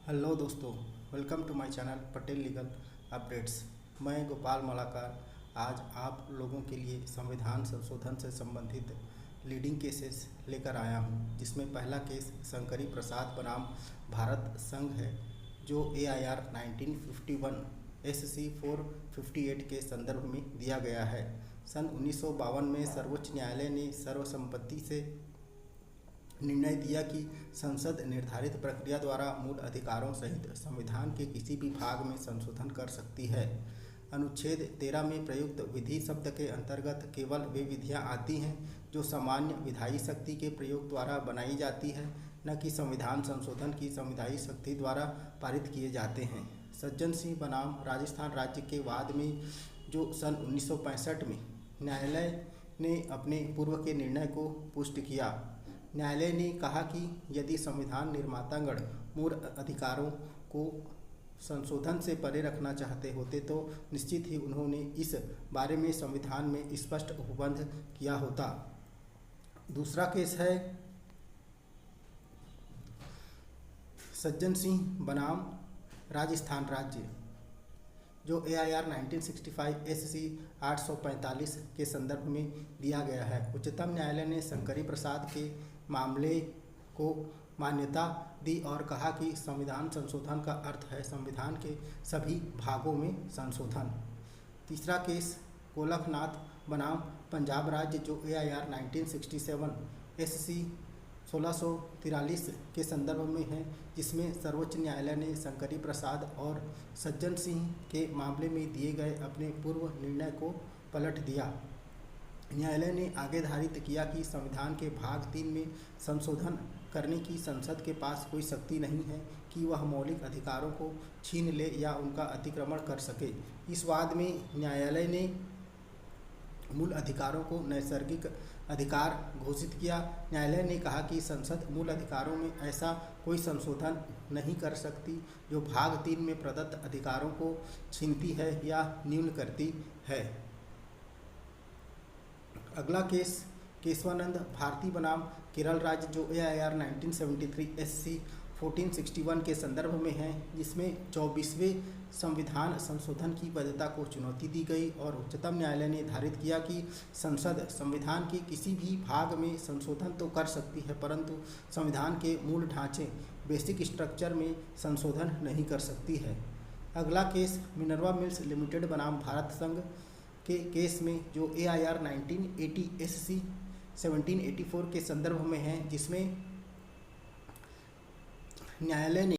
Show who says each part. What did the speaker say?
Speaker 1: Hello दोस्तों, welcome to my channel Patel legal updates. मैं गोपाल मलाकार आज आप लोगों के लिए संविधान संशोधन से संबंधित लीडिंग केसेस लेकर आया हूं, जिसमें पहला केस शंकरी प्रसाद बनाम भारत संघ है, जो AIR 1951 SC 458 के संदर्भ में दिया गया है। सन 1952 में सर्वोच्च न्यायालय ने सर्वसम्मति से निर्णय दिया कि संसद निर्धारित प्रक्रिया द्वारा मूल अधिकारों सहित संविधान के किसी भी भाग में संशोधन कर सकती है। अनुच्छेद 13 में प्रयुक्त विधि शब्द के अंतर्गत केवल वे विधियां आती हैं जो सामान्य विधायी शक्ति के प्रयोग द्वारा बनाई जाती है, न कि संविधान संशोधन की संविधायी शक्ति द्वारा पारित किए जाते हैं। सज्जन सिंह बनाम राजस्थान राज्य के वाद में, जो सन 1965 में न्यायालय ने अपने पूर्व के निर्णय को पुष्ट किया, न्यायालय ने कहा कि यदि संविधान निर्मातागण मूल अधिकारों को संशोधन से परे रखना चाहते होते तो निश्चित ही उन्होंने इस बारे में संविधान में स्पष्ट उपबंध किया होता। दूसरा केस है सज्जन सिंह बनाम राजस्थान राज्य, जो AIR 1965 SC 845 के संदर्भ में दिया गया है। उच्चतम न्यायालय ने शंकरी प्रसाद के मामले को मान्यता दी और कहा कि संविधान संशोधन का अर्थ है संविधान के सभी भागों में संशोधन। तीसरा केस गोलखनाथ बनाम पंजाब राज्य, जो AIR 1967 SC 1643 के संदर्भ में है, जिसमें सर्वोच्च न्यायालय ने शंकरी प्रसाद और सज्जन सिंह के मामले में दिए गए अपने पूर्व निर्णय को पलट दिया। न्यायालय ने आगे धारित किया कि संविधान के भाग 3 में संशोधन करने की संसद के पास कोई शक्ति नहीं है कि वह मौलिक अधिकारों को छीन ले या उनका अतिक्रमण कर सके। इस वाद में न्यायालय ने मूल अधिकारों को नैसर्गिक अधिकार घोषित किया। न्यायालय ने कहा कि संसद मूल अधिकारों में ऐसा कोई संशोधन नहीं कर सकती जो भाग 3 में प्रदत्त अधिकारों को छीनती है या न्यून करती है। अगला केस केशवानंद भारती बनाम केरल राज्य, जो AIR 1973 SC 1461 के संदर्भ में है, जिसमें 24वें संविधान संशोधन की वैधता को चुनौती दी गई और उच्चतम न्यायालय ने धारित किया कि संसद संविधान के किसी भी भाग में संशोधन तो कर सकती है, परंतु संविधान के मूल ढांचे बेसिक स्ट्रक्चर में संशोधन नहीं कर सकती है। अगला केस मिनर्वा मिल्स लिमिटेड बनाम भारत संघ के केस में, जो AIR 1980 SC 1784 के संदर्भ में है, जिसमें न्यायालय ने